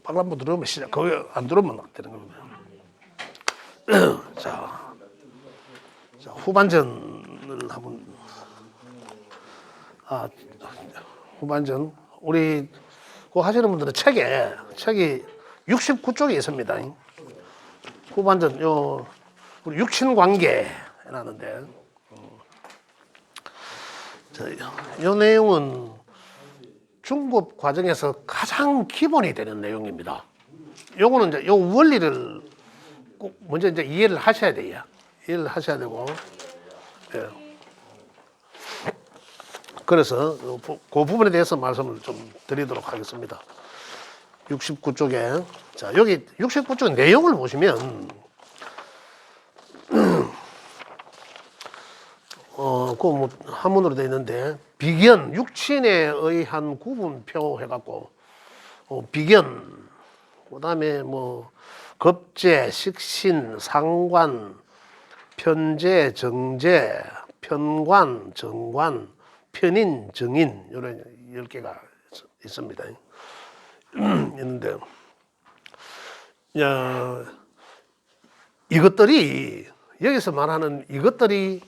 빨간불 들어오면 시작. 거기 안 들어오면 안 되는 거거든요. 자, 후반전을 한번. 후반전. 우리 그거 하시는 분들은 책이 69쪽에 있습니다. 후반전 우리 육친관계 해놨는데, 이 내용은 중급 과정에서 가장 기본이 되는 내용입니다. 요거는 이제 요 원리를 꼭 먼저 이제 이해를 하셔야 돼요. 이해를 하셔야 되고, 예. 그래서 그 부분에 대해서 말씀을 좀 드리도록 하겠습니다. 69쪽에. 자, 여기 69쪽 내용을 보시면, 그 한문으로 되어 있는데, 비견, 육친에 의한 구분표 해갖고, 비견, 그 다음에 급제, 식신, 상관, 편제, 정제, 편관, 정관, 편인, 정인, 이런 10개가 있습니다. 있는데, 이것들이, 여기서 말하는 이것들이,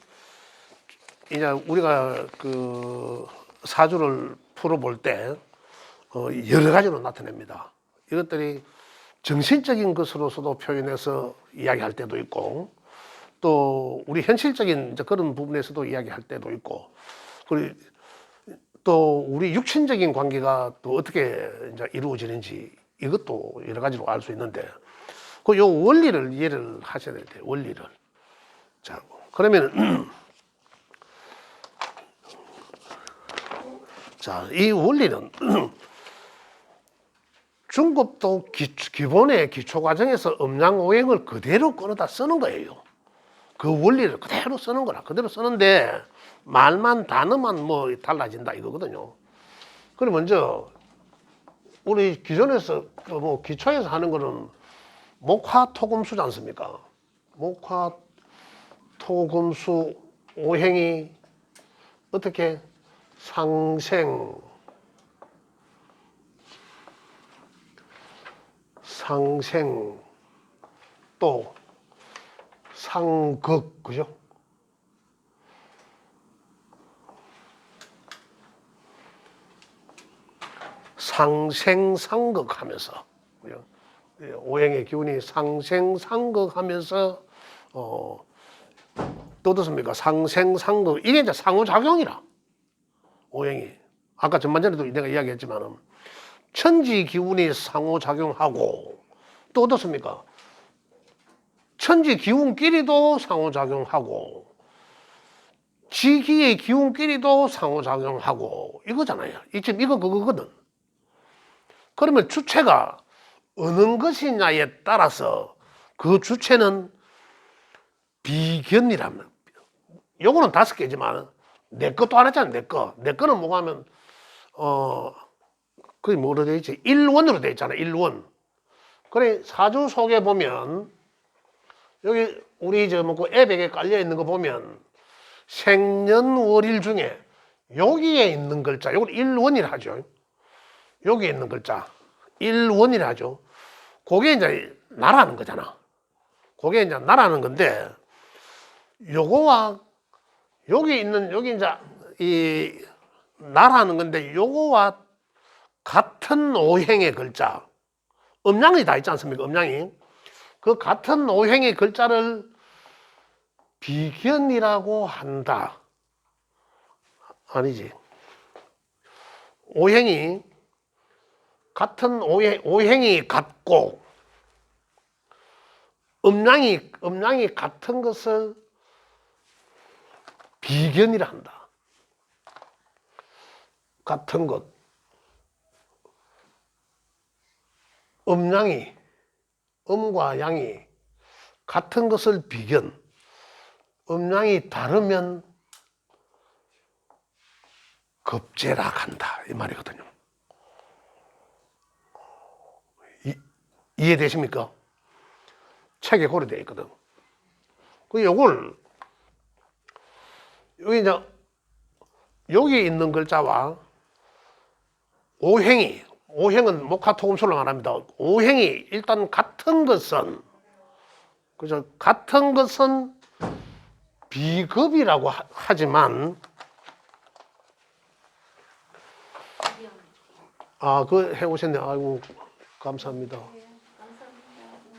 이제 우리가 그 사주를 풀어볼 때, 여러 가지로 나타냅니다. 이것들이 정신적인 것으로서도 표현해서 이야기할 때도 있고, 또 우리 현실적인 이제 그런 부분에서도 이야기할 때도 있고, 그리고 또 우리 육친적인 관계가 또 어떻게 이제 이루어지는지 이것도 여러 가지로 알 수 있는데, 그 요 원리를 이해를 하셔야 돼요. 원리를. 자, 그러면 자, 이 원리는 중급도 기본의 기초 과정에서 음양오행을 그대로 끌어다 쓰는 거예요. 그 원리를 그대로 쓰는 거라. 그대로 쓰는데 말만 단어만 달라진다 이거거든요. 그럼 먼저 우리 기존에서 기초에서 하는 거는 목화토금수지 않습니까? 목화토금수 오행이 어떻게 상생 또 상극, 그죠? 상생상극 하면서, 오행의 기운이 상생상극 하면서, 또 어떻습니까? 상생상극, 이게 이제 상호작용이라, 오행이. 아까 전반전에도 내가 이야기했지만은, 천지 기운이 상호작용하고, 또 어떻습니까? 천지 기운끼리도 상호작용하고, 지기의 기운끼리도 상호작용하고, 이거잖아요. 지금 이거 그거거든. 그러면 주체가 어느 것이냐에 따라서 그 주체는 비견이라면, 요거는 5개지만, 내 것도 안 했잖아, 내 거. 내 거는 뭐가 하면, 그게 뭐로 되어 있지? 1원으로 되어 있잖아, 1원. 그래, 사주 속에 보면, 여기 우리 앱에 깔려 있는 거 보면, 생년월일 중에 여기에 있는 글자, 요걸 1원이라 하죠. 여기에 있는 글자, 1원이라 하죠. 그게 이제 나라는 거잖아. 그게 이제 나라는 건데, 요거와 여기 이제 이 나라는 건데, 요거와 같은 오행의 글자, 음양이 다 있지 않습니까? 음양이. 그 같은 오행의 글자를 비견이라고 한다. 아니지. 오행이 같은 오행이 같고 음양이 같은 것을 비견이라 한다. 같은 것. 음과 양이 같은 것을 비견. 음양이 다르면 급제락 한다. 이 말이거든요. 이해되십니까? 책에 고려되어 있거든. 요걸, 여기 있는 글자와 오행이, 오행은 목화토금술로 말합니다. 오행이 일단 같은 것은, 그죠? 같은 것은 비급이라고 하지만, 그 해오셨네. 아이고, 감사합니다.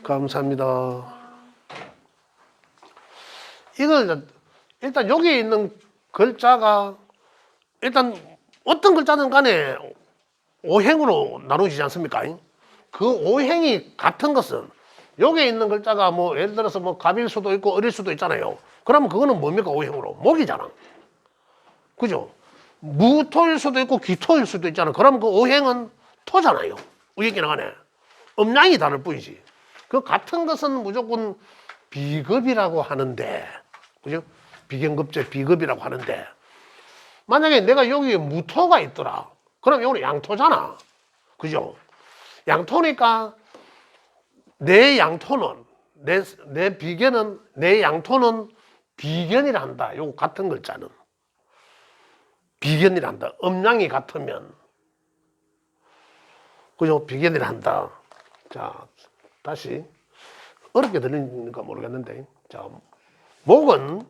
감사합니다. 이걸 일단 여기 있는 글자가 일단 어떤 글자든 간에 오행으로 나누어지지 않습니까? 그 오행이 같은 것은 여기 있는 글자가 뭐 예를 들어서 뭐 갑일 수도 있고 을일 수도 있잖아요. 그러면 그거는 뭡니까? 오행으로 목이잖아. 그죠? 무토일 수도 있고 기토일 수도 있잖아. 그러면 그 오행은 토잖아요. 우익이나 간에 음양이 다를 뿐이지. 그 같은 것은 무조건 비급이라고 하는데, 그죠? 비견급제 비급이라고 하는데, 만약에 내가 여기에 무토가 있더라. 그럼 이거는 양토잖아. 그죠? 양토니까 내 양토는, 내 비견은, 내 양토는 비견이라 한다. 요거 같은 글자는. 비견이라 한다. 음양이 같으면. 그죠? 비견이라 한다. 자, 다시. 어렵게 들리는가 모르겠는데. 자, 목은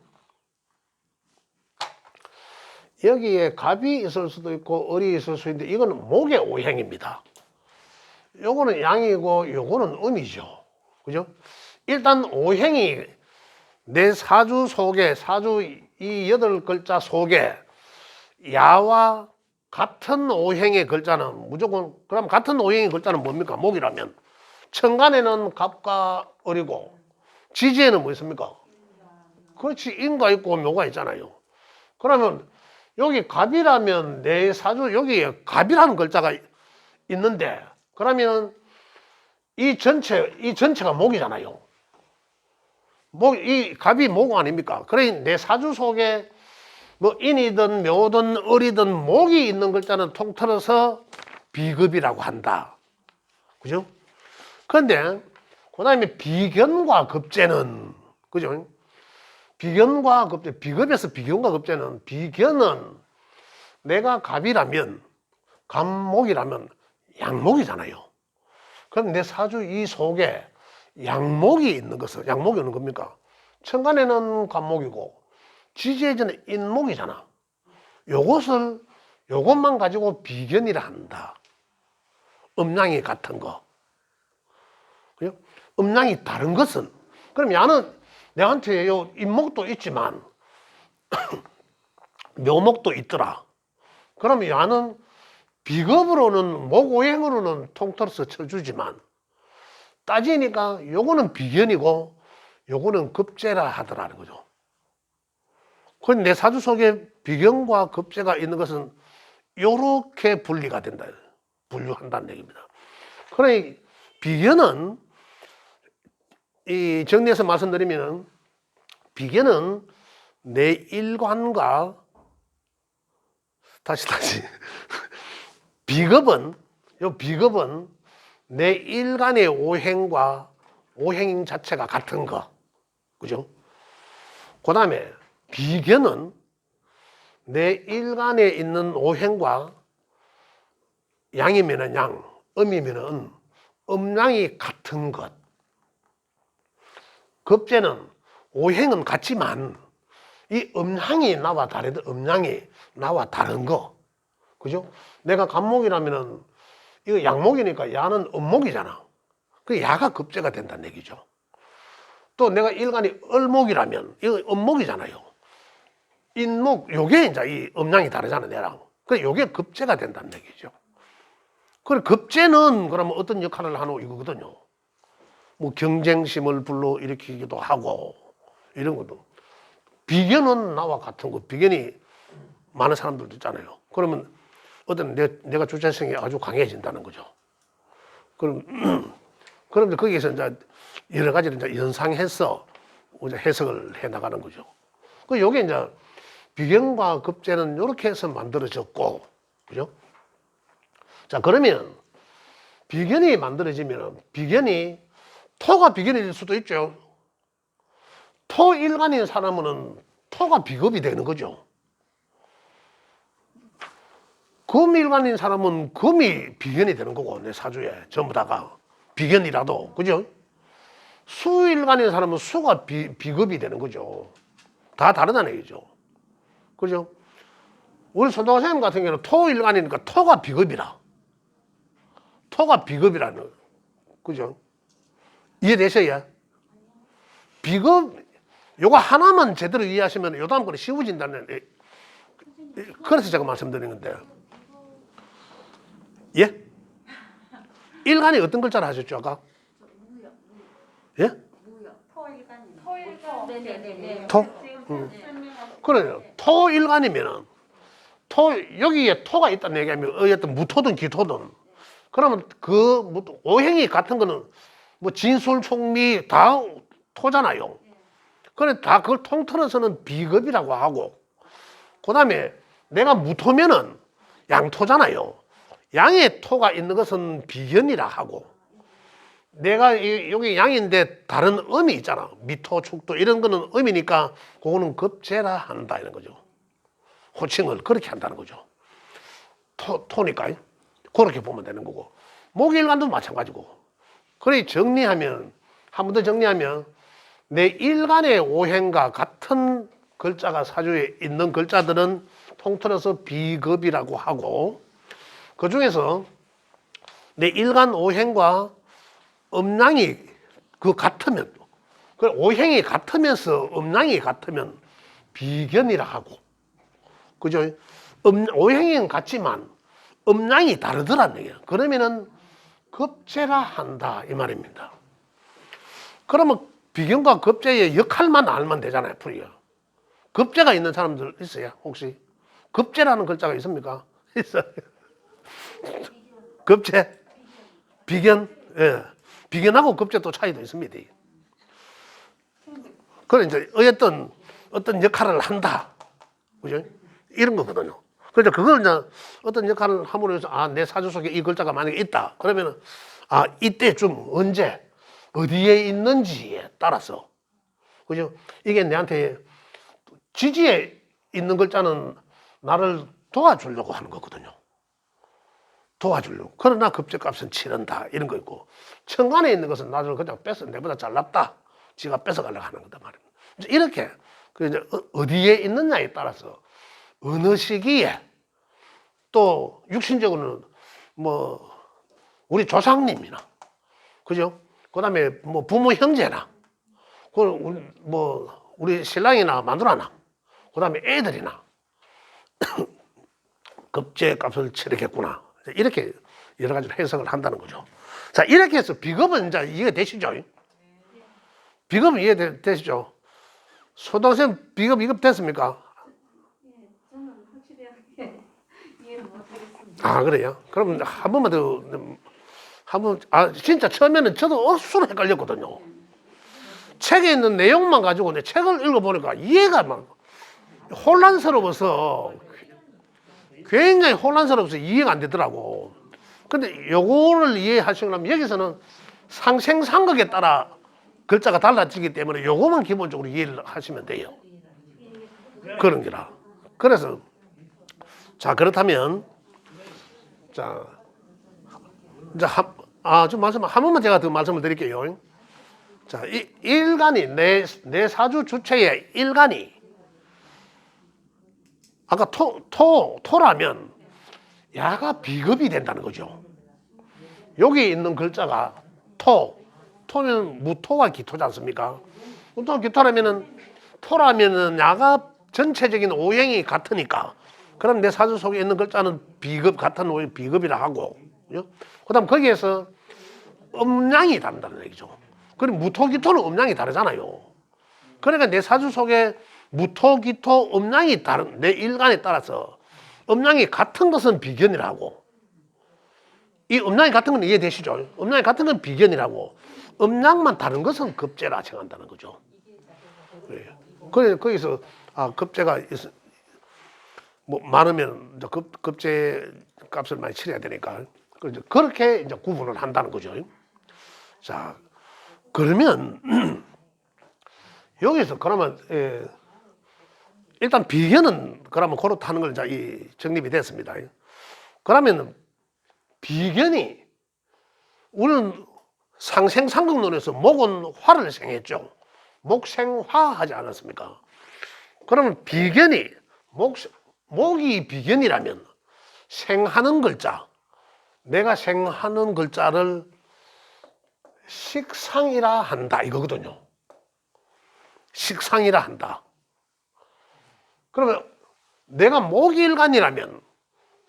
여기에 갑이 있을 수도 있고 을이 있을 수 있는데 이거는 목의 오행입니다. 요거는 양이고 요거는 음이죠. 그죠? 일단 오행이 내 사주 속에, 사주 이 8글자 속에 야와 같은 오행의 글자는 무조건, 그럼 같은 오행의 글자는 뭡니까? 목이라면 천간에는 갑과 을이고 지지에는 뭐 있습니까? 그렇지, 인과 있고 묘가 있잖아요. 그러면 여기 갑이라면 내 사주 여기에 갑이라는 글자가 있는데, 그러면 이 전체가 목이잖아요. 이 갑이 목 아닙니까? 그래 내 사주 속에 뭐 인이든 묘든 을이든 목이 있는 글자는 통틀어서 비급이라고 한다. 그죠? 그런데 그다음에 비견과 급제는, 그죠? 비견과 급제, 비급에서 비견과 급제는, 비견은 내가 갑이라면, 갑목이라면 양목이잖아요. 그럼 내 사주 이 속에 양목이 있는 것은, 양목이 있는 겁니까? 천간에는 갑목이고 지지에는 인목이잖아. 요것만 가지고 비견이라 한다. 음양이 같은 거. 그죠? 음양이 다른 것은, 그럼 야는 내한테 요 인목도 있지만 묘목도 있더라. 그러면 야는 비급으로는, 목오행으로는 통틀어서 쳐주지만 따지니까 요거는 비견이고 요거는 급제라 하더라는 거죠. 그럼 내 사주 속에 비견과 급제가 있는 것은 요렇게 분리가 된다. 분류한다는 얘기입니다. 그러니 비견은, 이 정리해서 말씀드리면, 비견은 내 일관과, 다시 비급은 내 일간의 오행과 오행 자체가 같은 거. 그죠? 그 다음에 비견은 내 일간에 있는 오행과 양이면은 양, 음이면은 음양이 같은 것. 급제는 오행은 같지만 이 음양이 나와 다르다. 음양이 나와 다른 거. 그죠? 내가 갑목이라면은 이거 양목이니까 야는 음목이잖아. 그 야가 급제가 된다는 얘기죠. 또 내가 일간이 을목이라면 이거 음목이잖아요. 인목, 요게 이제 이 음양이 다르잖아, 내랑. 그래, 요게 급제가 된다는 얘기죠. 그래, 급제는 그러면 어떤 역할을 하노 이거거든요. 뭐 경쟁심을 불러일으키기도 하고 이런 것도. 비견은 나와 같은 거. 비견이 많은 사람들도 있잖아요. 그러면 어떤 내가 주체성이 아주 강해진다는 거죠. 그럼 거기에서 이제 여러 가지를 이제 연상해서 이제 해석을 해 나가는 거죠. 그 요게 이제 비견과 급제는 이렇게 해서 만들어졌고, 그죠? 자, 그러면 비견이 만들어지면 비견이 토가 비견일 수도 있죠. 토 일간인 사람은 토가 비급이 되는 거죠. 금일간인 사람은 금이 비견이 되는 거고, 내 사주에 전부 다가 비견이라도, 그죠? 수일간인 사람은 수가 비급이 되는 거죠. 다 다르다는 얘기죠. 그죠? 우리 손동호 선생님 같은 경우는 토일간이니까 토가 비급이라. 토가 비급이라는, 그죠? 이해되셔야? 비급, 요거 하나만 제대로 이해하시면 요 다음 거는 쉬워진다는, 그래서 제가 말씀드린 건데. 예? 일간이 어떤 글자를 하셨죠, 아까? 예? 네네네. 토? 그래요. 토일간이면은, 여기에 토가 있다는 얘기하면, 어쨌든 무토든 기토든, 그러면 오행이 같은 거는, 뭐, 진술, 총미, 다 토잖아요. 그래, 다 그걸 통틀어서는 비급이라고 하고, 그 다음에 내가 무토면은 양토잖아요. 양의 토가 있는 것은 비견이라 하고, 내가 여기 양인데 다른 음이 있잖아. 미토, 축토 이런 거는 음이니까 그거는 급제라 한다 이런 거죠. 호칭을 그렇게 한다는 거죠. 토니까 그렇게 보면 되는 거고, 목일간도 마찬가지고. 그래 정리하면, 한 번 더 정리하면, 내 일간의 오행과 같은 글자가 사주에 있는 글자들은 통틀어서 비급이라고 하고, 그 중에서 내 일간 오행과 음양이 같으면, 오행이 같으면서 음양이 같으면 비견이라 하고, 그죠? 오행은 같지만 음양이 다르더란 얘기예요. 그러면은 급제라 한다 이 말입니다. 그러면 비견과 급제의 역할만 알면 되잖아요, 풀이가. 급제가 있는 사람들 있어요, 혹시? 급제라는 글자가 있습니까? 있어요. 급제, 비견, 예. 비견하고 급제 또 차이도 있습니다. 그래, 이제, 어떤 역할을 한다. 그죠? 이런 거거든요. 그래서 그걸 이제 어떤 역할을 함으로 해서, 내 사주 속에 이 글자가 만약에 있다. 그러면은, 이때쯤 언제, 어디에 있는지에 따라서. 그죠? 이게 내한테 지지에 있는 글자는 나를 도와주려고 하는 거거든요. 도와주려고. 그러나 급제값은 치른다. 이런 거 있고. 천간에 있는 것은 나를 그냥 내보다 잘났다. 지가 뺏어가려고 하는 거다 말입니다. 이렇게, 이제 어디에 있느냐에 따라서 어느 시기에 또 육신적으로는 뭐 우리 조상님이나, 그죠? 그 다음에 뭐 부모 형제나, 우리 신랑이나 마누라나, 그 다음에 애들이나 급제값을 치르겠구나. 이렇게 여러 가지로 해석을 한다는 거죠. 자, 이렇게 해서 비급은 이제 이해되시죠? 비급은 이해되시죠? 소동생 비급 이급됐습니까? 저는 확실하게 이해를 못하겠습니다. 그래요? 그럼 한 번만 더, 진짜 처음에는 저도 억수로 헷갈렸거든요. 책에 있는 내용만 가지고 내 책을 읽어보니까 이해가 막 혼란스러워서, 굉장히 혼란스러워서 이해가 안 되더라고. 근데 요거를 이해하시려면 여기서는 상생상극에 따라 글자가 달라지기 때문에 요거만 기본적으로 이해를 하시면 돼요. 그런 게라. 그래서, 자, 그렇다면, 자, 이제 한 번만 제가 더 말씀을 드릴게요. 자, 일간이, 내 사주 주체의 일간이, 아까 토라면 야가 비급이 된다는 거죠. 여기 있는 글자가 토면 무토와 기토지 않습니까? 무토와 토라면은 야가 전체적인 오행이 같으니까, 그럼 내 사주 속에 있는 글자는 같은 오행 비급이라 하고, 그 다음 거기에서 음양이 다른다는 얘기죠. 그럼 무토, 기토는 음양이 다르잖아요. 그러니까 내 사주 속에 무토, 기토, 음양이 다른, 내 일간에 따라서 음양이 같은 것은 비견이라고. 이 음양이 같은 건 이해되시죠? 음양이 같은 건 비견이라고. 음양만 다른 것은 급제라 정한다는 거죠. 네. 그래, 거기서, 급제가 많으면 급제 값을 많이 치러야 되니까. 그렇게 이제 구분을 한다는 거죠. 자, 그러면, 여기서 그러면, 일단 비견은 그러면 그렇다는 걸 이제 정립이 됐습니다. 그러면 비견이 우리는 상생상극론에서 목은 화를 생했죠. 목생화 하지 않았습니까? 그러면 비견이 목이 비견이라면 생하는 글자, 내가 생하는 글자를 식상이라 한다 이거거든요. 식상이라 한다. 그러면 내가 목일간이라면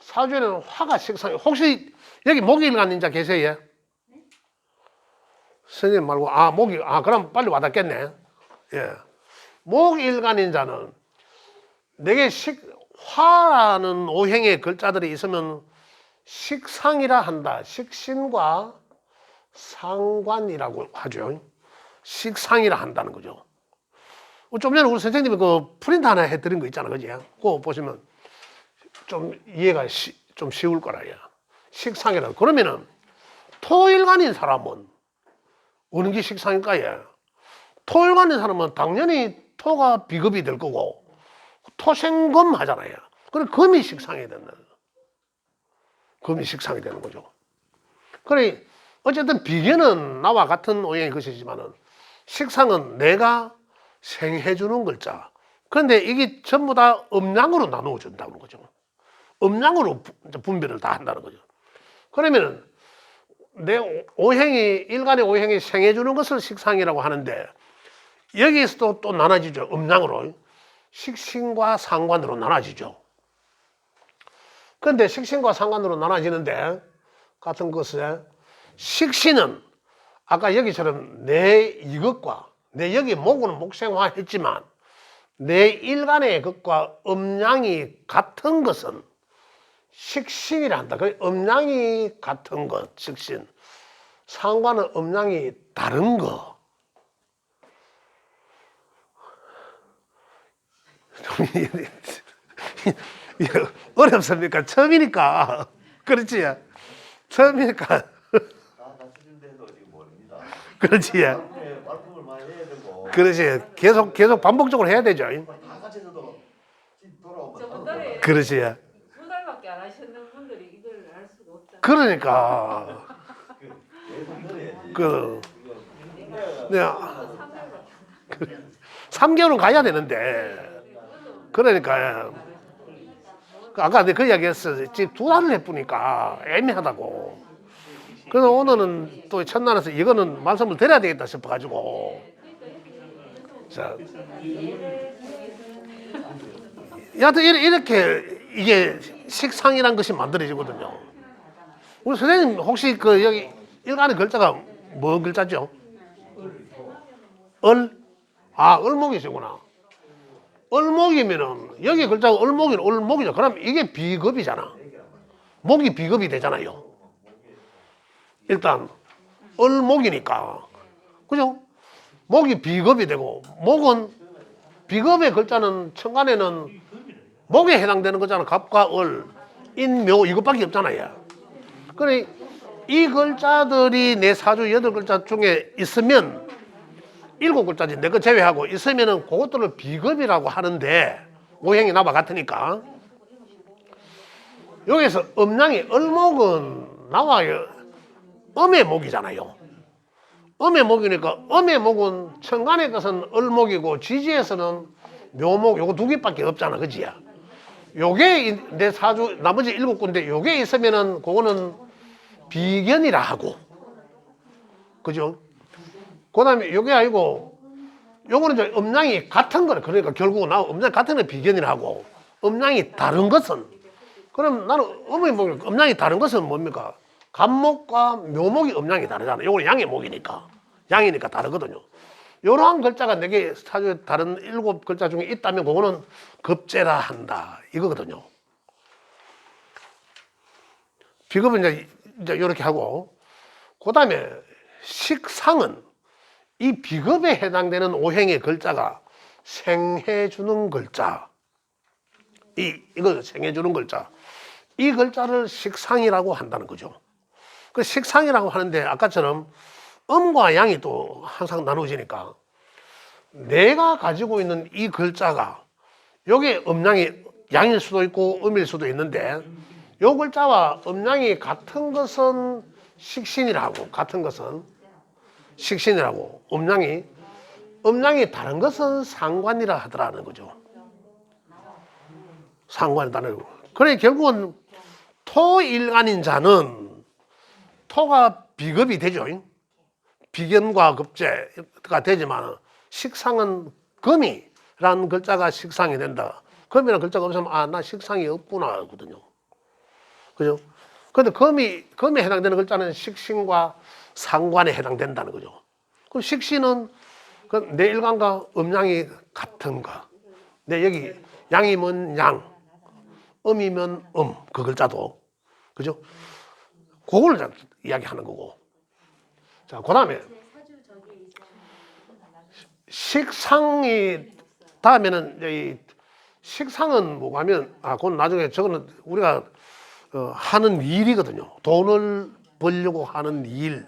사주에는 화가 식상. 혹시 여기 목일간인 자 계세요? 선생님 말고 그럼 빨리 와닿겠네. 예. 목일간인 자는 내게 화라는 오행의 글자들이 있으면 식상이라 한다. 식신과 상관이라고 하죠. 식상이라 한다는 거죠. 좀 전에 우리 선생님이 그 프린트 하나 해드린 거 있잖아, 그지? 그거 보시면 좀 이해가 좀 쉬울 거라요. 식상이라. 그러면은 토일간인 사람은 어느 게 식상일까요? 토일간인 사람은 당연히 토가 비급이 될 거고 토생금 하잖아요. 그럼 금이 식상이 된다. 금이 식상이 되는 거죠. 그래 어쨌든 비견은 나와 같은 오행의 것이지만은 식상은 내가 생해주는 글자. 그런데 이게 전부 다 음양으로 나누어 준다는 거죠. 음양으로 분별을 다 한다는 거죠. 그러면 내 오행이 일간의 오행이 생해주는 것을 식상이라고 하는데 여기에서도 또 나눠지죠. 음양으로 식신과 상관으로 나눠지죠. 그런데 식신과 상관으로 나눠지는데 같은 것에 식신은 아까 여기처럼 내 이것과 내 여기 목은 목생화 했지만 내 일간의 것과 음양이 같은 것은 식신이라 한다. 그 음양이 같은 것, 식신. 상관은 음양이 다른 거. 어렵습니까? 처음이니까. 그렇지? 처음이니까. 다 수준돼도 지금 모릅니다. 그렇지? 말씀을 많이 해야 되고. 그렇지. 계속 반복적으로 해야 되죠. 다 같이 해도 돌아오면. 저번에 그렇지. 2달밖에 안 하셨는 분들이 이걸 알 수가 없다. 그러니까. 계속 들어야지. 그, 이거 내가 3달밖에 3개월은 가야 되는데. 그러니까. 아까 내가 그 이야기 했어. 지금 2달을 해보니까 애매하다고. 그래서 오늘은 또 첫날에서 이거는 말씀을 드려야 되겠다 싶어가지고. 자. 여하튼 이렇게 이게 식상이란 것이 만들어지거든요. 우리 선생님 혹시 그 여기 일간의 글자가 뭐 글자죠? 얼? 을목이시구나. 을목이면은 여기 글자가 을목이죠. 그럼 이게 비급이잖아. 목이 비급이 되잖아요. 일단 을목이니까. 그죠? 목이 비급이 되고 목은 비급의 글자는 천간에는 목에 해당되는 거잖아. 갑과 을, 인묘 이것밖에 없잖아요. 그래 이 글자들이 내 사주 8글자 중에 있으면 7글자지 내 거 제외하고 있으면은 그것들을 비급이라고 하는데 오행이 나와 같으니까 여기서 음양이 을목은 나와요. 음의 목이잖아요. 음의 목이니까 음의 목은 천간의 것은 을목이고 지지에서는 묘목 요거 2개밖에 없잖아. 그지? 요게 내 사주 나머지 7군데 요게 있으면은 그거는 비견이라 하고. 그죠? 그다음에 요게 아니고 요거는 이제 음양이 같은 거래. 그러니까 결국은 음양 같은 건 비견이라 하고 음양이 다른 것은 그럼 나는 음의 목 음양이 다른 것은 뭡니까? 간목과 묘목이 음양이 다르잖아. 요거는 양의 목이니까. 양이니까 다르거든요. 이러한 글자가 내게 사주에 다른 7글자 중에 있다면 그거는 급제라 한다. 이거거든요. 비급은 이제 이렇게 하고 그 다음에 식상은 이 비급에 해당되는 오행의 글자가 생해주는 글자. 이거 생해주는 글자. 이 글자를 식상이라고 한다는 거죠. 그 식상이라고 하는데 아까처럼 음과 양이 또 항상 나누어지니까 내가 가지고 있는 이 글자가 여기에 음양이 양일 수도 있고 음일 수도 있는데 요 글자와 음양이 같은 것은 식신이라고, 같은 것은 식신이라고, 음양이 다른 것은 상관이라 하더라는 거죠. 상관이라는 거. 그래 결국은 토일간인 자는 토가 비급이 되죠. 비견과 급제가 되지만 식상은 금이라는 글자가 식상이 된다. 금이라는 글자가 없으면 아, 나 식상이 없구나 하거든요. 그죠? 근데 금에 해당되는 글자는 식신과 상관에 해당된다는 거죠. 그럼 식신은 내 일간과 음양이 같은가? 내 여기 양이면 양, 음이면 그 글자도. 그죠? 그걸 이야기하는 거고. 자, 그 다음에 식상이 다음에는 이 식상은 뭐가 하면 그건 나중에 저거는 우리가 하는 일이거든요. 돈을 벌려고 하는 일,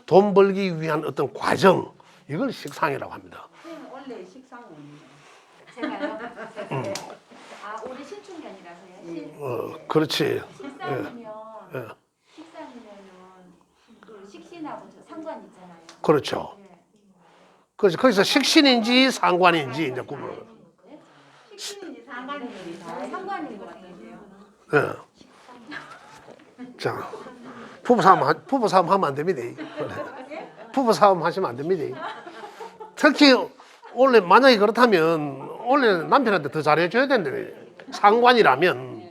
돈 벌기 위한 어떤 과정, 이걸 식상이라고 합니다. 원래 식상은 제가요. 올해 신축년이라서요. 그렇지. 식상이면 예. 식상이면은 그 식신하고 저 상관 있잖아요. 그렇죠. 예. 그래서 거기서 식신인지 상관인지 이제 구분을. 식신인지 상관인지 상관인 것 같은데요. 예. 자, 부부싸움 하면 안 됩니다. 부부싸움 하시면 안 됩니다. 특히 원래 만약에 그렇다면 원래 남편한테 더 잘해줘야 된다. 상관이라면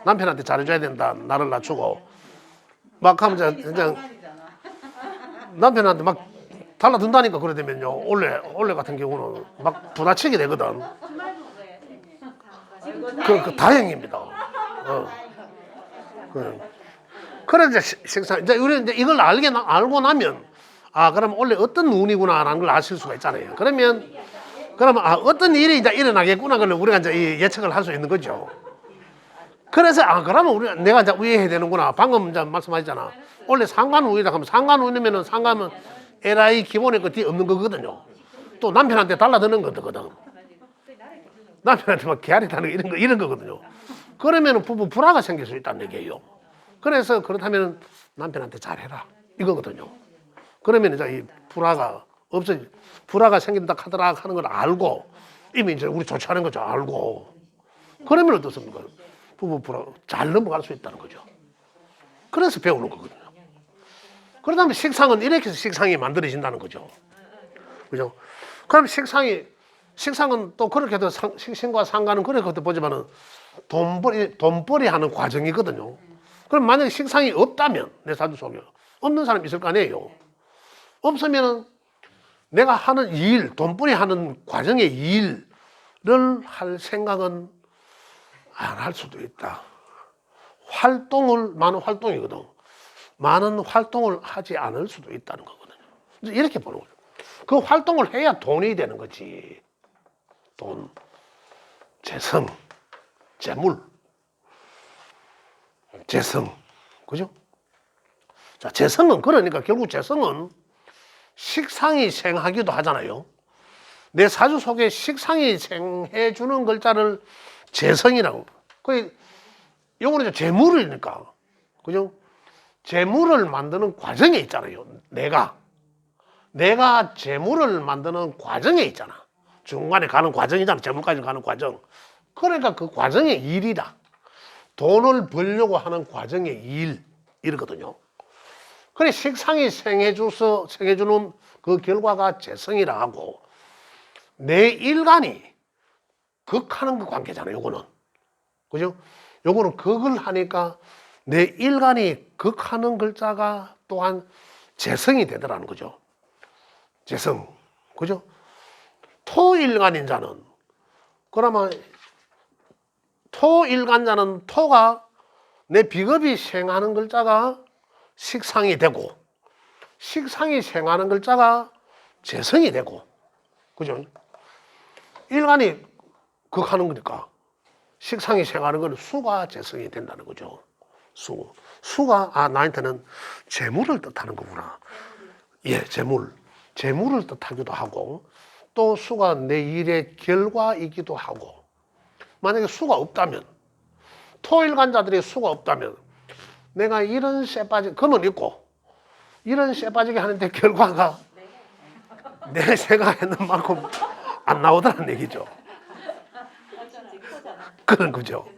남편한테 잘해줘야 된다. 나를 낮추고 막 하면 그냥 남편한테 막 달라든다니까 그래 되면요. 원래 같은 경우는 막 부딪히게 되거든. 그 다행입니다. 그래 이제 식상 이제 우리 이제 이걸 알고 나면 그럼 원래 어떤 운이구나라는 걸 아실 수가 있잖아요. 그러면 어떤 일이 이제 일어나겠구나 그걸 우리가 이제 예측을 할 수 있는 거죠. 그래서 그러면 내가 이제 우회해야 되는구나. 방금 이제 말씀하셨잖아. 원래 상관우위다 하면 상관우위면은 상관은 LI 기본에 그 뒤에 없는 거거든요. 또 남편한테 달라드는 거거든. 남편한테 막 개아리 타는 거 이런 거거든요. 그러면 부부 불화가 생길 수 있다는 얘기예요. 그래서 그렇다면 남편한테 잘해라 이거거든요. 그러면 이제 이 불화가 생긴다 하더라 하는 걸 알고 이미 이제 우리 좋지않은 거죠. 알고 그러면 어떻습니까? 부부 불화 잘 넘어갈 수 있다는 거죠. 그래서 배우는 거거든요. 그러다면 식상은 이렇게 해서 식상이 만들어진다는 거죠. 그죠? 그럼 식상은 또 그렇게 해도 식신과 상관은 그렇게 해도 보지만은 돈벌이 하는 과정이거든요. 그럼 만약에 식상이 없다면 내 사주 속에 없는 사람 있을 거 아니에요. 없으면은 내가 하는 일, 돈벌이 하는 과정의 일을 할 생각은 안 할 수도 있다. 많은 활동이거든. 많은 활동을 하지 않을 수도 있다는 거거든요. 이렇게 보는 거죠. 그 활동을 해야 돈이 되는 거지. 돈, 재성, 재물, 재성, 그죠? 자, 재성은 그러니까 결국 재성은 식상이 생하기도 하잖아요. 내 사주 속에 식상이 생해주는 글자를 재성이라고. 요거는 재물이니까, 그죠? 재물을 만드는 과정에 있잖아요. 내가 재물을 만드는 과정에 있잖아. 중간에 가는 과정이잖아. 재물까지 가는 과정. 그러니까 그 과정의 일이다. 돈을 벌려고 하는 과정의 일이거든요. 그래 식상이 생해주는 그 결과가 재성이라 하고 내 일간이 극하는 그 관계잖아요. 요거는. 그죠? 요거는 극을 하니까 내 일간이 극하는 글자가 또한 재성이 되더라는 거죠. 재성. 그죠? 토일간인 자는 그러면 토일간자는 토가 내 비겁이 생하는 글자가 식상이 되고 식상이 생하는 글자가 재성이 되고 그죠? 일간이 극하는 거니까 식상이 생하는 건 수가 재성이 된다는 거죠. 수가 나한테는 재물을 뜻하는 거구나. 예, 재물을 뜻하기도 하고 또 수가 내 일의 결과이기도 하고 만약에 수가 없다면 토일간자들이 수가 없다면 내가 이런 쇠빠지 금은 있고 이런 쇠빠지게 하는데 결과가 내 생각했는 만큼 안 나오더라는 얘기죠. 그런 거죠.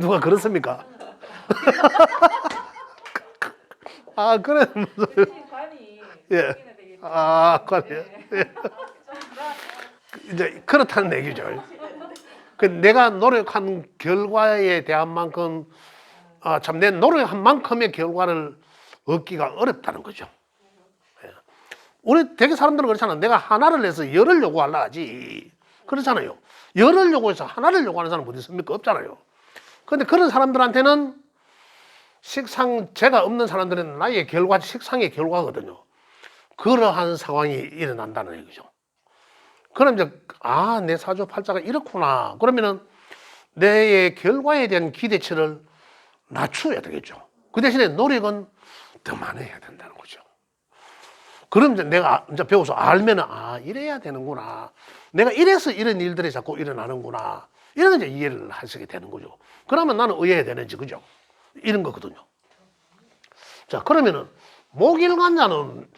누가 그렇습니까? 아, 그래. 무슨. 관이 예. 아, 관이요. 예. 이제 그렇다는 얘기죠. 그 내가 노력한 결과에 대한 만큼, 참 내 노력한 만큼의 결과를 얻기가 어렵다는 거죠. 예. 우리 대개 사람들은 그렇잖아. 내가 하나를 해서 열을 요구하려 하지. 그렇잖아요. 열을 요구해서 하나를 요구하는 사람은 어디 있습니까? 없잖아요. 그런데 그런 사람들한테는 제가 없는 사람들은 나의 결과, 식상의 결과거든요. 그러한 상황이 일어난다는 얘기죠. 그럼 이제, 내 사주팔자가 이렇구나. 그러면은 내 결과에 대한 기대치를 낮춰야 되겠죠. 그 대신에 노력은 더 많이 해야 된다는 거죠. 그럼 이제 내가 이제 배워서 알면은, 이래야 되는구나. 내가 이래서 이런 일들이 자꾸 일어나는구나. 이런 이제 이해를 하시게 되는 거죠. 그러면 나는 의해야 되는지, 그죠? 이런 거거든요. 자, 그러면은, 목일간자는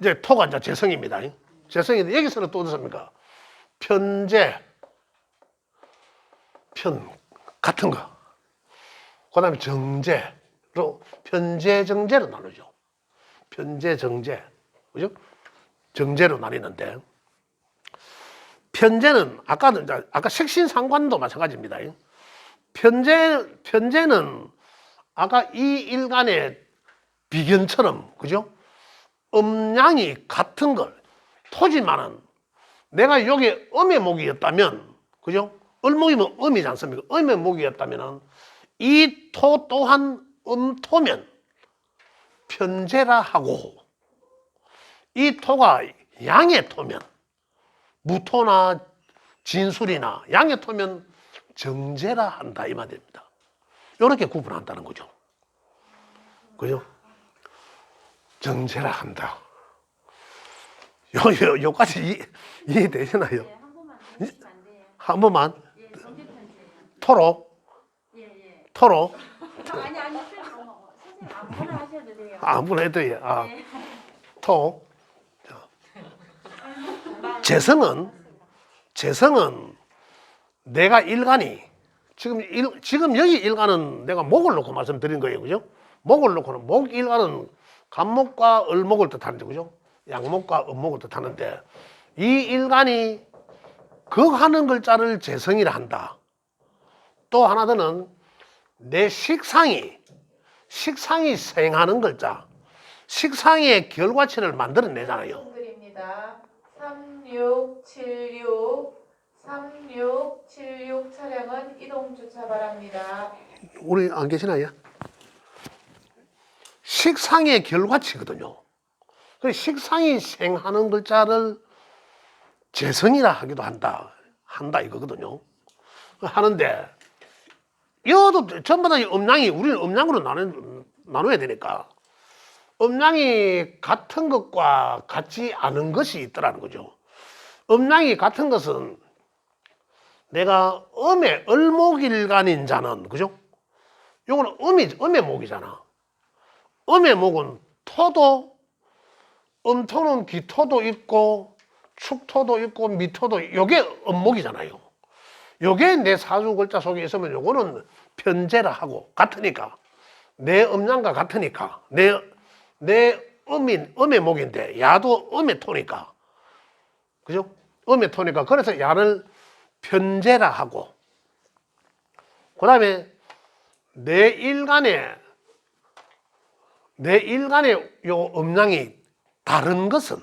이제 토가 이제 재성입니다. 재성인데, 여기서는 또 어떻습니까? 편재, 같은 거. 그 다음에 정제로, 편재, 정제로 나누죠. 편재, 정제. 그죠? 정제로 나뉘는데, 편재는, 아까 식신상관도 마찬가지입니다. 편재는 아까 이 일간의 비견처럼, 그죠? 음양이 같은 걸, 토지만은 내가 여기 음의 목이었다면, 그죠? 을목이면 음이지 않습니까? 음의 목이었다면, 이 토 또한 음토면 편재라 하고, 이 토가 양의 토면, 무토나 진술이나 양의 토면 정제라 한다, 이 말입니다. 이렇게 구분한다는 거죠. 그죠? 정제라 한다. 요까지 이해되시나요? 예, 한 번만 더 해주시면 안 돼요? 한 번만. 예, 정제 편지예요. 토로, 예, 예. 토로. 아니, 선생님 아무거나 하셔도 돼요. 아무나 해도 예. 예. 토. 재성은 내가 일간이 지금 여기 일간은 내가 목을 놓고 말씀드린 거예요, 그죠? 목을 놓고는 목 일간은 간목과 을목을 뜻하는데, 그죠? 양목과 음목을 뜻하는데, 이 일간이 극하는 글자를 재성이라 한다. 또 하나 더는 내 식상이 생하는 글자, 식상의 결과치를 만들어내잖아요. 드립니다. 3676 차량은 이동 주차 바랍니다. 우리 안 계시나요? 식상의 결과치거든요. 그 식상이 생하는 글자를 재성이라 하기도 한다 이거거든요. 하는데 이것도 전부 다 음양이, 우리는 음양으로 나눠야 되니까 음양이 같은 것과 같지 않은 것이 있더라는 거죠. 음양이 같은 것은 내가 음의 을목일간인 자는, 그죠? 요거는 음의 목이잖아. 음의 목은 토도, 음토는 기토도 있고 축토도 있고 미토도, 요게 음목이잖아요. 요게 내 사주 글자 속에 있으면 요거는 편재라 하고 같으니까, 내 음양과 같으니까, 내 음의 목인데 야도 음의 토니까, 그죠? 음의 토니까, 그래서 야를 편재라 하고, 그 다음에 내 일간의 요 음양이 다른 것은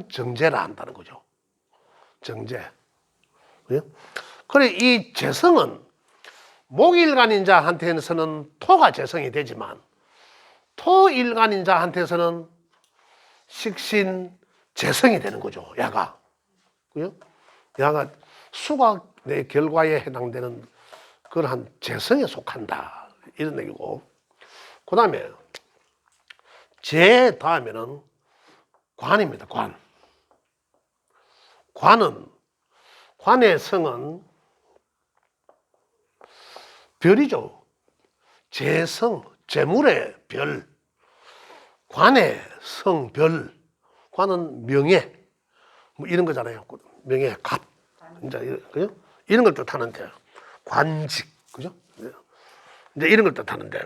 정제라 한다는 거죠. 정제. 그죠? 그래, 이 재성은 목일간인자한테서는 토가 재성이 되지만, 토일간인자한테서는 식신 재성이 되는 거죠, 야가. 그죠? 야가 수가 내 결과에 해당되는 그러한 재성에 속한다, 이런 얘기고. 그 다음에 제 다음에는 관입니다. 관의 성은 별이죠. 재성, 재물의 별. 관의 성, 별. 관은 명예. 뭐 이런 거잖아요. 명예, 갑. 이제, 그죠? 이런 걸 뜻하는데. 관직. 그죠? 이제 이런 걸 뜻하는데.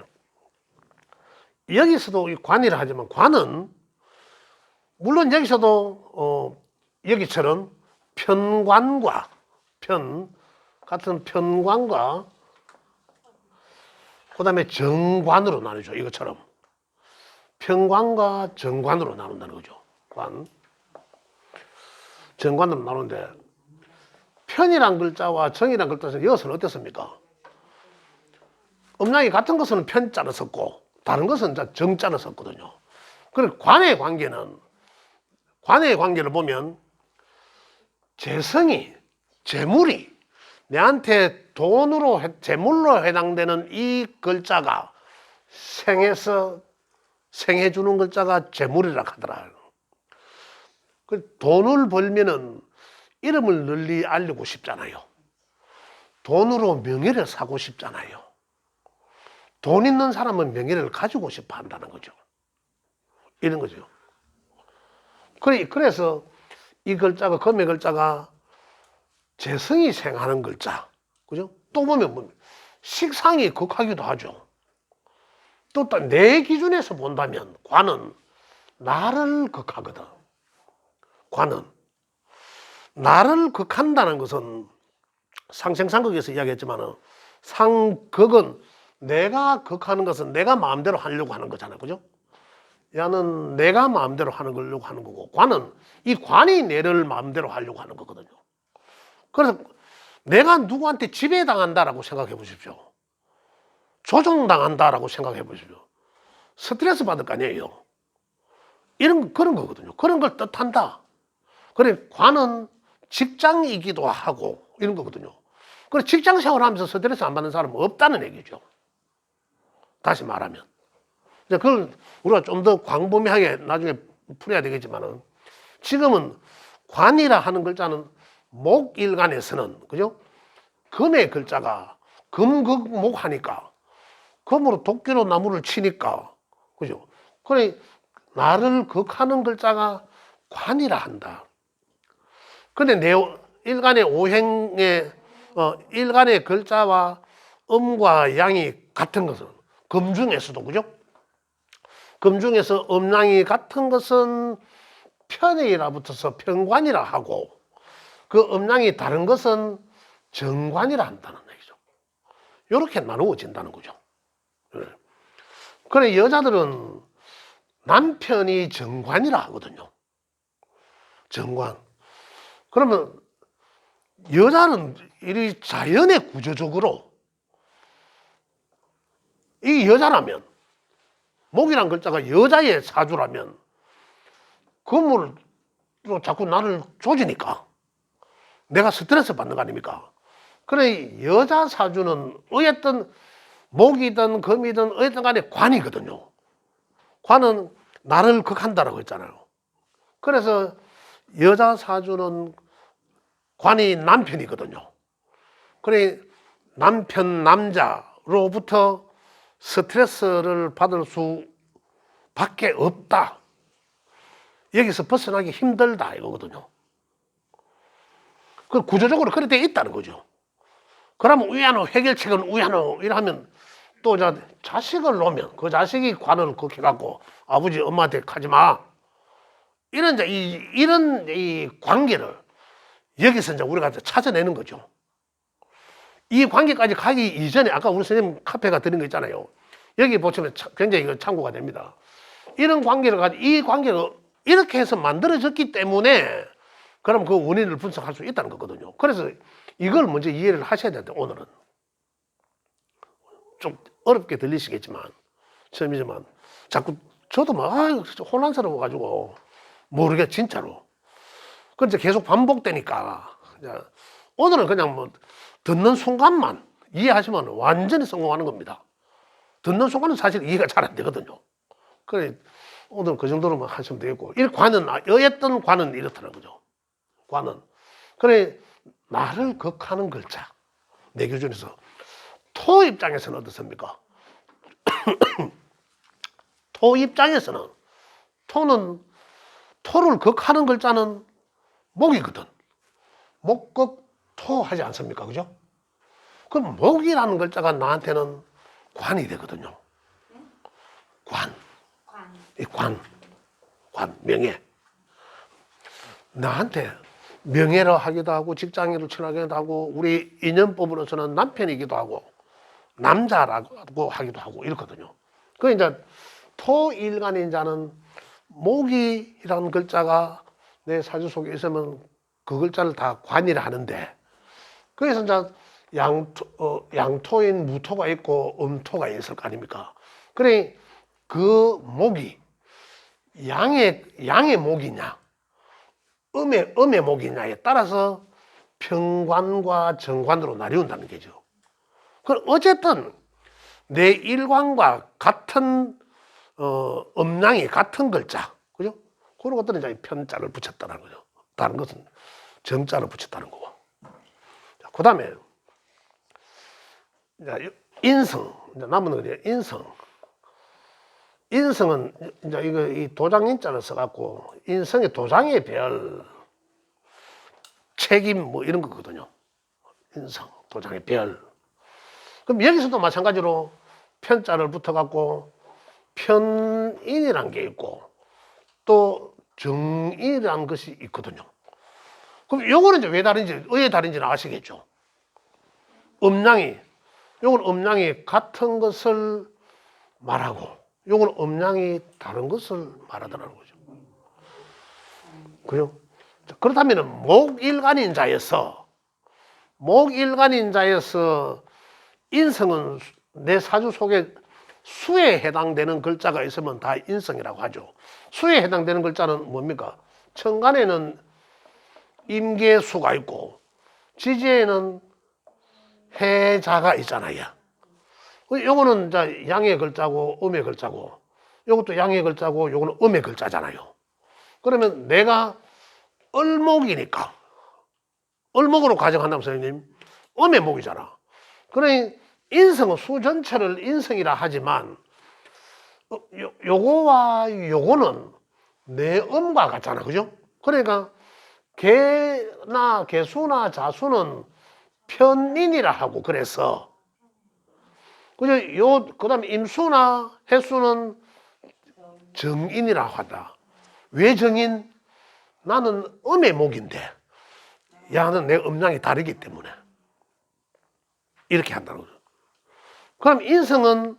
여기서도 이 관이라 하지만 관은 물론 여기서도 여기처럼 편관과 같은 편관과 그 다음에 정관으로 나누죠. 이것처럼 편관과 정관으로 나눈다는 거죠. 관 정관으로 나누는데 편이란 글자와 정이란 글자에서 이것은 어떻습니까? 음량이 같은 것은 편자를 썼고 다른 것은 정자를 썼거든요. 그리고 관의 관계를 보면 재성이, 재물이 내한테 돈으로, 재물로 해당되는 이 글자가 생해주는 글자가 재물이라 하더라. 돈을 벌면은 이름을 널리 알리고 싶잖아요. 돈으로 명예를 사고 싶잖아요. 돈 있는 사람은 명예를 가지고 싶어 한다는 거죠. 이런 거죠. 그래서 이 글자가, 금의 글자가 재성이 생하는 글자. 그죠? 또 보면 식상이 극하기도 하죠. 또 내 기준에서 본다면 관은 나를 극하거든. 관은. 나를 극한다는 것은 상생상극에서 이야기했지만 상극은 내가 극하는 것은 내가 마음대로 하려고 하는 거잖아요. 그죠? 야는 내가 마음대로 하려고 하는 거고 관은 이 관이 내를 마음대로 하려고 하는 거거든요. 그래서 내가 누구한테 지배당한다라고 생각해 보십시오. 조종당한다라고 생각해 보십시오. 스트레스 받을 거 아니에요. 그런 거거든요. 그런 걸 뜻한다. 그래, 관은 직장이기도 하고 이런 거거든요. 그래, 직장 생활하면서 스트레스 안 받는 사람은 없다는 얘기죠. 다시 말하면. 그걸 우리가 좀 더 광범위하게 나중에 풀어야 되겠지만은 지금은 관이라 하는 글자는 목일간에서는 그죠? 금의 글자가 금극목하니까 금으로 도끼로 나무를 치니까 그죠? 그래 나를 극하는 글자가 관이라 한다. 근데 내 일간의 오행의 일간의 글자와 음과 양이 같은 것은 금 중에서도 그죠? 금 중에서 음양이 같은 것은 편이라 붙어서 편관이라 하고 그 음양이 다른 것은 정관이라 한다는 얘기죠. 이렇게 나누어진다는 거죠. 그래 여자들은 남편이 정관이라 하거든요. 정관. 그러면 여자는 이 자연의 구조적으로 이 여자라면 목이란 글자가 여자의 사주라면 금으로 자꾸 나를 조지니까 내가 스트레스 받는 거 아닙니까? 그래 여자 사주는 어쨌든 목이든 금이든 어쨌든 간에 관이거든요. 관은 나를 극한다라고 했잖아요. 그래서 여자 사주는 관이 남편이거든요. 그래 남편 남자로부터 스트레스를 받을 수밖에 없다. 여기서 벗어나기 힘들다 이거거든요. 그 구조적으로 그렇게 돼 있다는 거죠. 그러면 위안호 해결책은 위안호 이러면 또 자식을 놓으면 그 자식이 관을 극해갖고 아버지 엄마한테 가지 마. 이런 이 관계를 여기서 이제 우리가 찾아내는 거죠. 이 관계까지 가기 이전에 아까 우리 선생님 카페가 드린 거 있잖아요. 여기 보시면 굉장히 이거 참고가 됩니다. 이런 관계를 가지고 이 관계를 이렇게 해서 만들어졌기 때문에 그럼 그 원인을 분석할 수 있다는 거거든요. 그래서 이걸 먼저 이해를 하셔야 되는데 오늘은 좀 어렵게 들리시겠지만 처음이지만 자꾸 저도 막 혼란스러워가지고 모르게 진짜로. 그런데 계속 반복되니까 오늘은 그냥 뭐 듣는 순간만 이해하시면 완전히 성공하는 겁니다. 듣는 순간은 사실 이해가 잘 안 되거든요. 그래 오늘 그 정도로만 하시면 되겠고 이 관은 어였던 관은 이렇다는 거죠. 관은 그래 나를 극하는 글자 내 기준에서 토 입장에서는 어떻습니까? 토 입장에서는 토를 극하는 글자는 목이거든. 목극토 하지 않습니까? 그죠? 그럼 목이라는 글자가 나한테는 관이 되거든요. 관. 이 관, 명예. 나한테 명예로 하기도 하고 직장인으로 친하기도 하고 우리 인연법으로서는 남편이기도 하고 남자라고 하기도 하고 이렇거든요. 그 이제 토일간인자는 목이라는 글자가 내 사주 속에 있으면 그 글자를 다 관이라 하는데 그래서 이제 양토인 무토가 있고 음토가 있을 거 아닙니까? 그래 그 목이 양의 목이냐 음의 목이냐에 따라서 평관과 정관으로 나뉘는다는 거죠. 그럼 어쨌든 내 일관과 같은 음양이 같은 글자, 그죠? 그런 것들은 이제 편자를 붙였다는 거죠. 다른 것은 정자를 붙였다는 거고. 그 다음에 인성, 이제 남은 거 인성. 인성은 이제 이거 이 도장인자를 써갖고 인성의 도장의 별, 책임 뭐 이런 거거든요. 인성, 도장의 별. 그럼 여기서도 마찬가지로 편자를 붙어갖고 편인이란 게 있고 또 정인이라는 것이 있거든요. 그럼 요거는 이제 왜 다른지, 왜 다른지는 아시겠죠? 요건 음양이 같은 것을 말하고 요건 음양이 다른 것을 말하더라는 거죠. 그죠? 그렇다면 목일간인자에서 인성은 내 사주 속에 수에 해당되는 글자가 있으면 다 인성이라고 하죠. 수에 해당되는 글자는 뭡니까? 천간에는 임계수가 있고 지지에는 해자가 있잖아요. 요거는 이제 양의 글자고 음의 글자고 요것도 양의 글자고 요거는 음의 글자잖아요. 그러면 내가 을목이니까 을목으로 가정한다면 선생님 음의 목이잖아. 그러니 인성은 수 전체를 인성이라 하지만 요거와 요거는 내 음과 같잖아. 그죠? 그러니까 개수나 자수는 편인이라 하고 그래서 그죠? 그 다음에 임수나 해수는 정인이라고 하다. 왜 정인? 나는 음의 목인데 야는 내 음양이 다르기 때문에 이렇게 한다는 거죠. 그럼 인성은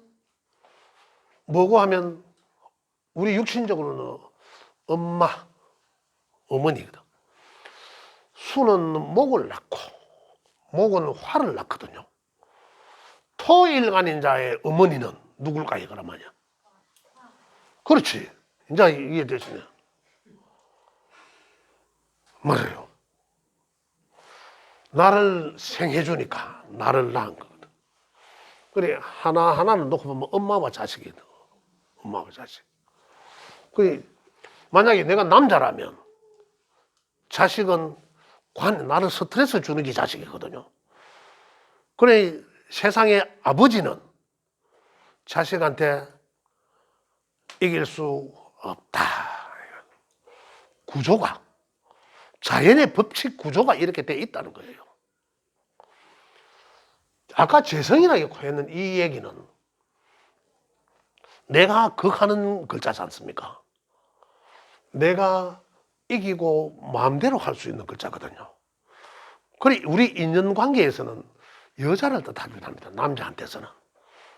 뭐고 하면 우리 육신적으로는 엄마, 어머니거든. 수는 목을 낳고 목은 화를 낳거든요. 토일간인자의 어머니는 누굴까요, 그러면요? 그렇지. 이제 이해되시네. 맞아요. 나를 생해주니까 나를 낳은 거거든. 그래, 하나하나를 놓고 보면 엄마와 자식이거든. 엄마와 자식. 그래, 만약에 내가 남자라면 자식은 나를 스트레스 주는 게 자식이거든요. 그래, 세상의 아버지는 자식한테 이길 수 없다. 구조가, 자연의 법칙 구조가 이렇게 돼 있다는 거예요. 아까 재성이라고 했는 이 얘기는 내가 극하는 글자지 않습니까? 내가 이기고 마음대로 할 수 있는 글자거든요. 그래, 우리 인연관계에서는 여자를 뜻하기도 합니다. 남자한테서는.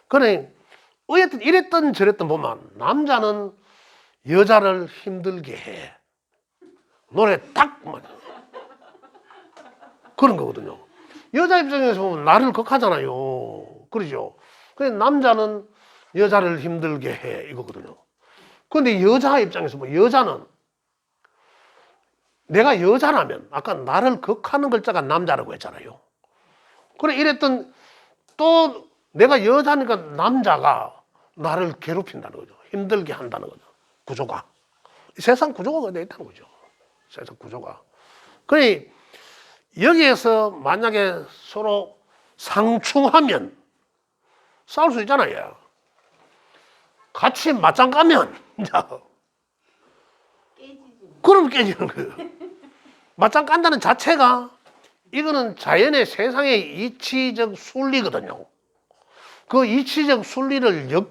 그래, 어쨌든 이랬던 저랬던 보면 남자는 여자를 힘들게 해. 노래 딱 맞아. 그런 거거든요. 여자 입장에서 보면 나를 극하잖아요. 그러죠. 그래, 남자는 여자를 힘들게 해. 이거거든요. 그런데 여자 입장에서 보면 여자는 내가 여자라면 아까 나를 극하는 글자가 남자라고 했잖아요. 그래, 이랬던 또 내가 여자니까 남자가 나를 괴롭힌다는 거죠. 힘들게 한다는 거죠. 구조가. 세상 구조가 되어 있다는 거죠. 세상 구조가. 그래, 여기에서 만약에 서로 상충하면 싸울 수 있잖아요. 같이 맞짱 까면 깨지지. 그럼 깨지는 거예요. 맞짱 깐다는 자체가 이거는 자연의 세상의 이치적 순리거든요. 그 이치적 순리를 역행